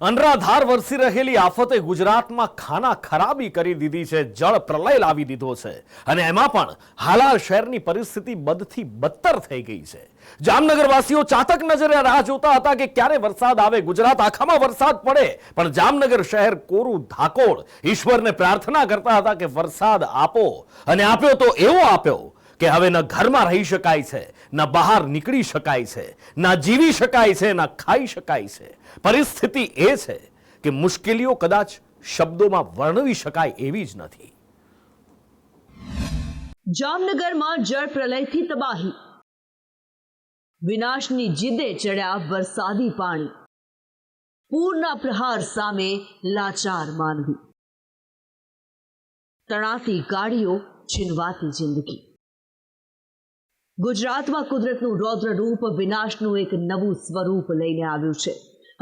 અનરાધાર વરસી રહેલી આફતે ગુજરાતમાં ખાના ખરાબી કરી દીધી છે, જળ પ્રલય લાવી દીધો છે અને એમાં પણ હાલાર શહેરની પરિસ્થિતિ બદથી બદતર થઈ ગઈ છે। જામનગરવાસીઓ ચાતક નજરે રાહ જોતા હતા કે ક્યારે વરસાદ આવે, ગુજરાત આખામાં વરસાદ પડે, પણ જામનગર શહેર કોરું ધાકોડ ઈશ્વરને પ્રાર્થના કરતા હતા કે વરસાદ આપો, અને આપ્યો તો એવો આપ્યો કે હવે ન ઘરમાં રહી શકાય છે, ન બહાર નીકળી શકાય છે, ન જીવી શકાય છે, ન ખાઈ શકાય છે। પરિસ્થિતિ એ છે કે મુશ્કેલીઓ કદાચ શબ્દોમાં વર્ણવી શકાય એવી જ નથી। જામનગરમાં જળ પ્રલયથી તબાહી, વિનાશની જીદે ચડ્યા વરસાદી પાણી, પૂરના પ્રહાર સામે લાચાર માનવી, તણાતી ગાડીઓ, છીનવાતી જિંદગી। ગુજરાતમાં કુદરતનું રૌદ્ર રૂપ વિનાશનું એક નવું સ્વરૂપ લઈને આવ્યું છે।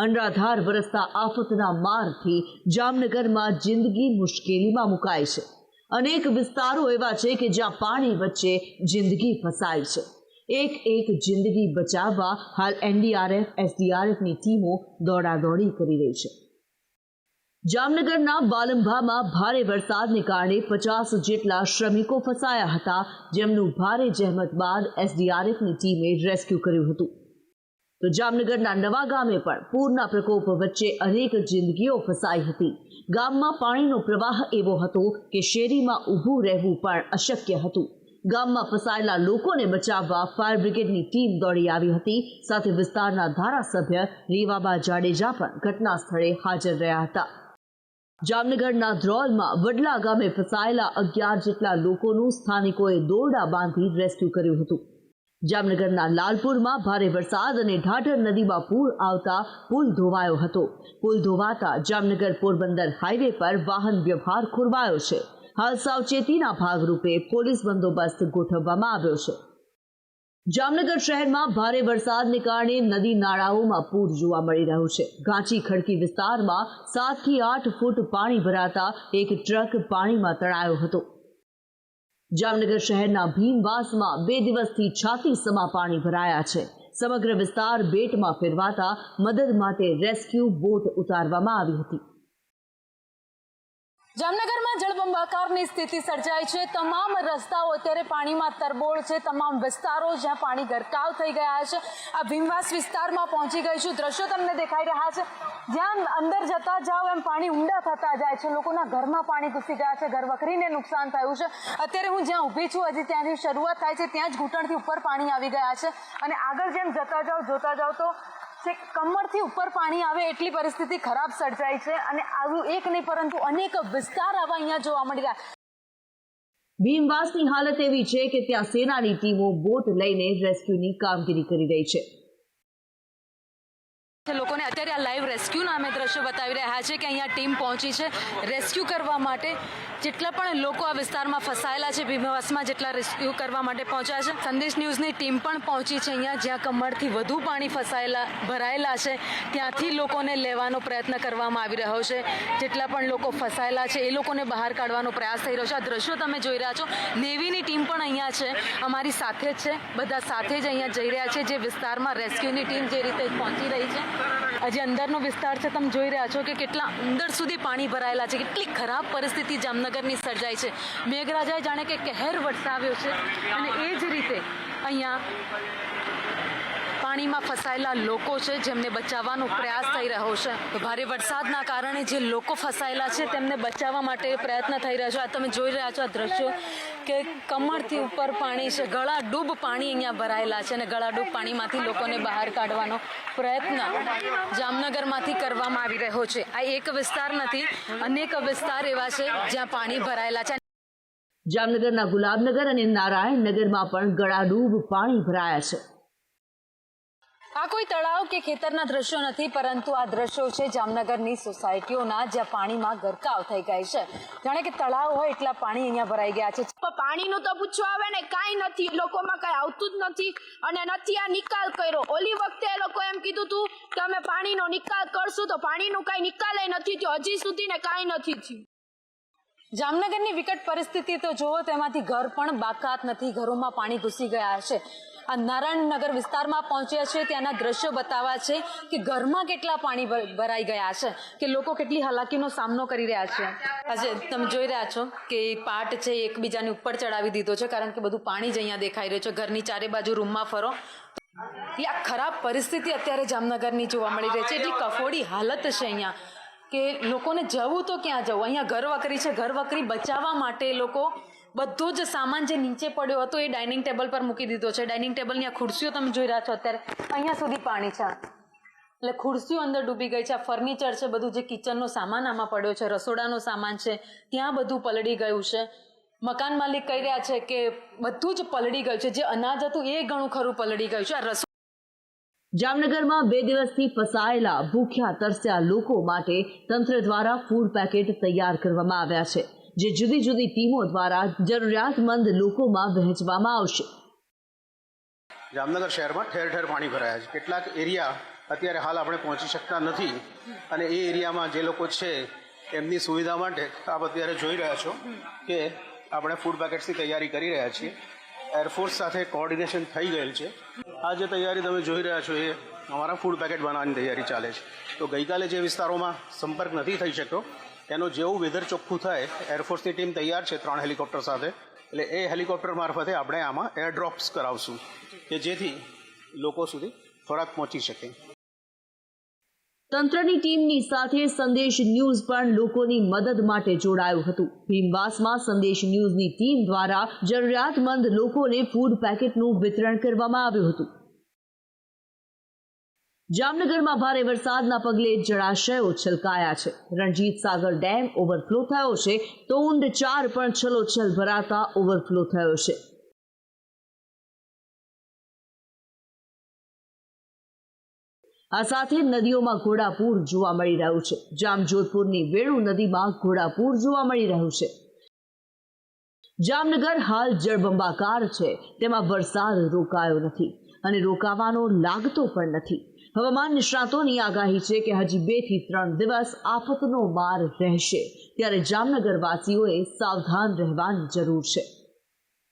અનરાધાર વરસતા આફતના મારથી જામનગરમાં જિંદગી મુશ્કેલીમાં મુકાઈ છે। અનેક વિસ્તારો એવા છે કે જ્યાં પાણી વચ્ચે જિંદગી ફસાઈ છે। એક જિંદગી બચાવવા હાલ એનડીઆરએફ, એસડીઆરએફની ટીમો દોડાદોડી કરી રહી છે। જામનગરના બાલંભામાં ભારે વરસાદને કારણે 50 જેટલા શ્રમિકો ફસાયા હતા, જેમનું ભારે જહેમત બાદ એસડીઆરએફની ટીમે રેસ્ક્યુ કર્યું હતું। તો જામનગરના નવા ગામે પણ પૂરના પ્રકોપ વચ્ચે અનેક જિંદગીઓ ફસાઈ હતી। ગામમાં પાણીનો પ્રવાહ એવો હતો કે શેરીમાં ઊભું રહેવું પણ અશક્ય હતું। ગામમાં ફસાયેલા લોકોને બચાવવા ફાયર બ્રિગેડની ટીમ દોડી આવી હતી, સાથે વિસ્તારના ધારાસભ્ય રીવાબા જાડેજા પણ ઘટના સ્થળે હાજર રહ્યા હતા। જામનગરના ધ્રોલમાં વડલા ગામે ફસાયેલા 11 જેટલા લોકોનું સ્થાનિકોએ દોરડા બાંધી રેસ્ક્યુ કર્યું હતું। જામનગરના લાલપુરમાં ભારે વરસાદ અને ઢાઢર નદીમાં પૂર આવતા પુલ ધોવાયો હતો। પુલ ધોવાતા જામનગર પોરબંદર હાઈવે પર વાહન વ્યવહાર ખોરવાયો છે। હાલ સાવચેતીના ભાગરૂપે પોલીસ બંદોબસ્ત ગોઠવવામાં આવ્યો છે। જામનગર શહેરમાં ભારે વરસાદને કારણે નદી નાળાઓમાં પૂર જોવા મળી રહ્યું છે। ઘાંચી ખડકી વિસ્તારમાં 7 થી 8 ફૂટ પાણી ભરાતા એક ટ્રક પાણીમાં તણાયો હતો। જામનગર શહેરના ભીમવાસમાં 2 દિવસથી છાતીસમા પાણી ભરાયા છે। સમગ્ર વિસ્તાર બેટમાં ફેરવાતા મદદ માટે રેસ્ક્યુ બોટ ઉતારવામાં આવી હતી। જામનગરમાં જળબંબાકારની સ્થિતિ સર્જાઈ છે। તમામ રસ્તાઓ અત્યારે પાણીમાં તરબોળ છે। તમામ વિસ્તારો જ્યાં પાણી ગરકાવ થઈ ગયા છે। આ ભીમવાસ વિસ્તારમાં પહોંચી ગઈ છું। દ્રશ્યો તમને દેખાઈ રહ્યા છે, જ્યાં અંદર જતા જાઓ એમ પાણી ઊંડા થતા જાય છે। લોકોના ઘરમાં પાણી ઘૂસી ગયા છે, ઘર વખરીને નુકસાન થયું છે। અત્યારે હું જ્યાં ઊભી છું, હજી ત્યાંથી શરૂઆત થાય છે, ત્યાં જ ઘૂંટણથી ઉપર પાણી આવી ગયા છે, અને આગળ જેમ જતા જાઓ જોતા જાઓ તો કમરથી ઉપર પાણી આવે એટલી પરિસ્થિતિ ખરાબ સર્જાઈ છે। અને આવું એક નહીં પરંતુ અનેક વિસ્તાર આવા અહીંયા જોવા મળી રહ્યા। ભીમવાસની હાલત એવી છે કે ત્યાં સેનાની ટીમો બોટ લઈને રેસ્ક્યુની કામગીરી કરી રહી છે। લોકોને અત્યારે આ લાઈવ રેસ્ક્યુના અમે દ્રશ્યો બતાવી રહ્યા છે કે અહીંયા ટીમ પહોંચી છે રેસ્ક્યુ કરવા માટે। જેટલા પણ લોકો આ વિસ્તારમાં ફસાયેલા છે ભીમવાસમાં, જેટલા રેસ્ક્યુ કરવા માટે પહોંચ્યા છે, સંદેશ ન્યૂઝની ટીમ પણ પહોંચી છે અહીંયા, જ્યાં કમરથી વધુ પાણી ભરાયેલા છે, ત્યાંથી લોકોને લેવાનો પ્રયત્ન કરવામાં આવી રહ્યો છે। જેટલા પણ લોકો ફસાયેલા છે એ લોકોને બહાર કાઢવાનો પ્રયાસ થઈ રહ્યો છે। આ દ્રશ્યો તમે જોઈ રહ્યા છો, નેવીની ટીમ પણ અહીંયા છે, અમારી સાથે જ છે, બધા સાથે જ અહીંયા જઈ રહ્યા છે। જે વિસ્તારમાં રેસ્ક્યુની ટીમ જે રીતે પહોંચી રહી છે, હજી અંદરનો વિસ્તાર છે, તમે જોઈ રહ્યા છો કે કેટલા અંદર સુધી પાણી ભરાયેલા છે, કેટલી ખરાબ પરિસ્થિતિ જામનગરની સર્જાઈ છે। મેઘરાજાએ જાણે કે કહેર વરસાવ્યો છે, અને એ જ રીતે અહીંયા પાણીમાં ફસાયેલા લોકો છે જેમને બચાવવાનો પ્રયાસ થઈ રહ્યો છે। તો ભારે વરસાદના કારણે જે લોકો ફસાયેલા છે તેમને બચાવવા માટે પ્રયત્ન થઈ રહ્યો છે। આ તમે જોઈ રહ્યા છો આ દ્રશ્યો કે કમરથી ઉપર પાણી છે, ગળાડૂબ પાણી અહીંયા ભરાયેલા છે, અને ગળાડૂબ પાણીમાંથી લોકોને બહાર કાઢવાનો પ્રયત્ન જામનગરમાંથી કરવામાં આવી રહ્યો છે। આ એક વિસ્તાર નથી, અનેક વિસ્તાર એવા છે જ્યાં પાણી ભરાયેલા છે। જામનગરના ગુલાબનગર અને નારાયણનગરમાં પણ ગળાડૂબ પાણી ભરાયા છે। આ કોઈ તળાવ કે ખેતરના દ્રશ્યો નથી, પરંતુ આ દ્રશ્યો છે જામનગરની સોસાયટીઓના, જ્યાં પાણીમાં ગરકાવ થઈ ગઈ છે। જાણે કે તળાવ હોય એટલા પાણી અહીંયા ભરાઈ ગયા છે। પાણીનું તો પૂછવા આવે ને કાંઈ નથી, લોકોમાં કાંઈ આવતું જ નથી, અને નથી આ નિકાલ કર્યો। ઓલી વખતે એ લોકો એમ કીધું હતું કે અમે પાણીનો નિકાલ કરશું, તો પાણીનું કાંઈ નિકાલ નથી થયો, હજી સુધી ને કાંઈ નથી થયું। જામનગરની વિકટ પરિસ્થિતિ તો જુઓ, તેમાંથી ઘર પણ બાકાત નથી, ઘરોમાં પાણી ઘૂસી ગયા છે। આ નારાયણનગર વિસ્તારમાં પહોંચ્યા છે, ત્યાંના દ્રશ્યો બતાવવા છે કે ઘરમાં કેટલા પાણી ભરાઈ ગયા છે, કે લોકો કેટલી હાલાકીનો સામનો કરી રહ્યા છે. આજે તમે જોઈ રહ્યા છો કે પાટ છે એકબીજાની ઉપર ચડાવી દીધો છે, કારણ કે બધું પાણી જ અહીંયા દેખાઈ રહ્યું છે. ઘરની ચારે બાજુ રૂમમાં ફરો, આ ખરાબ પરિસ્થિતિ અત્યારે જામનગરની જોવા મળી રહી છે. એટલી કફોડી હાલત છે અહીંયા કે લોકોને જવું તો ક્યાં જવું. અહીંયા ઘર વકરી છે, ઘર વકરી બચાવવા માટે લોકો બધો જ સામાન જે નીચે પડ્યો હતો એ ડાઇનિંગ ટેબલ પર મૂકી દીધો છે. ડાઇનિંગ ટેબલની આ ખુરશીઓ તમે જોઈ રહ્યા છો, અત્યારે અહીંયા સુધી પાણી છે, એટલે ખુરશીઓ અંદર ડૂબી ગઈ છે. આ ફર્નિચર છે, બધું જે કિચનનો સામાન આમાં પડ્યો છે, રસોડાનો સામાન છે, ત્યાં બધું પલળી ગયું છે. મકાન માલિક કહી રહ્યા છે કે બધું જ પલળી ગયું છે, જે અનાજ હતું એ ઘણું ખરું પલળી ગયું છે. જામનગરમાં 2 દિવસથી ફસાયેલા ભૂખ્યા તરસ્યા લોકો માટે તંત્ર દ્વારા ફૂડ પેકેટ તૈયાર કરવામાં આવ્યા છે, જે જુદી જુદી ટીમો દ્વારા જરૂરિયાતમંદ લોકોમાં વહેંચવામાં આવશે. જામનગર શહેરમાં ઠેર ઠેર પાણી ભરાયા છે. કેટલાક એરિયા અત્યારે હાલ આપણે પહોંચી શકતા નથી, અને એ એરિયામાં જે લોકો છે એમની સુવિધા માટે આપ અત્યારે જોઈ રહ્યા છો કે આપણે ફૂડ પેકેટ્સની તૈયારી કરી રહ્યા છીએ. એરફોર્સ સાથે કોઓર્ડિનેશન થઈ ગયેલ છે. આ જે તૈયારી તમે જોઈ રહ્યા છો એ અમારા ફૂડ પેકેટ બનાવવાની તૈયારી ચાલે છે. તો ગઈકાલે જે વિસ્તારોમાં સંપર્ક નથી થઈ શક્યો એનો જેવું વેધર ચોખ્ખું થાય, એરફોર્સની ટીમ તૈયાર છે 3 હેલિકોપ્ટર સાથે, એટલે એ હેલિકોપ્ટર મારફતે આપણે આમાં એરડ્રોપ્સ કરાવશું કે જેથી લોકો સુધી ખોરાક પહોંચી શકે. તંત્રની ટીમની સાથે સંદેશ ન્યૂઝ પણ લોકોની મદદ માટે જોડાયું હતું. ભીમવાસમાં સંદેશ ન્યૂઝની ટીમ દ્વારા જરૂરિયાતમંદ લોકોને ફૂડ પેકેટનું વિતરણ કરવામાં આવ્યું હતું. જામનગરમાં ભારે વરસાદના પગલે જળાશયો છલકાયા છે. રણજીત સાગર ડેમ ઓવરફ્લો થયો છે, તો ઊંડ 4 પણ છલોછલ ભરાતા ઓવરફ્લો થયો છે. આ સાથે નદીઓમાં ઘોડાપૂર જોવા મળી રહ્યું છે. જામજોધપુરની વેણુ નદીમાં ઘોડાપૂર જોવા મળી રહ્યું છે. જામનગર હાલ જળબંબાકાર છે, તેમાં વરસાદ રોકાયો નથી અને રોકાવાનો લાગતો પણ નથી. હવામાન નિષ્ણાતોની આગાહી છે કે હજી 2 થી 3 દિવસ આફતનો માર રહેશે, ત્યારે જામનગરવાસીઓએ સાવધાન રહેવાની જરૂર છે.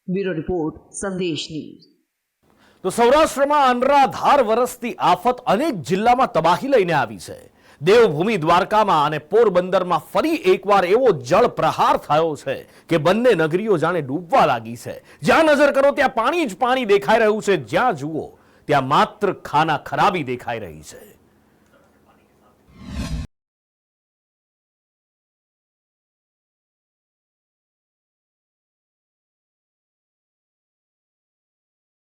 બ્યુરો રિપોર્ટ, સંદેશ ન્યૂઝ. તો સૌરાષ્ટ્રમાં અનરાધાર વરસતી આફત અનેક જિલ્લામાં તબાહી લઈને આવી છે. દેવભૂમિ દ્વારકામાં અને પોરબંદરમાં ફરી એકવાર એવો જળ પ્રહાર થયો છે કે બંને નગરીઓ જાણે ડૂબવા લાગી છે. જ્યાં નજર કરો ત્યાં પાણી જ પાણી દેખાઈ રહ્યું છે, જ્યાં જુઓ ત્યાં માત્ર ખાના ખરાબી દેખાઈ રહી છે.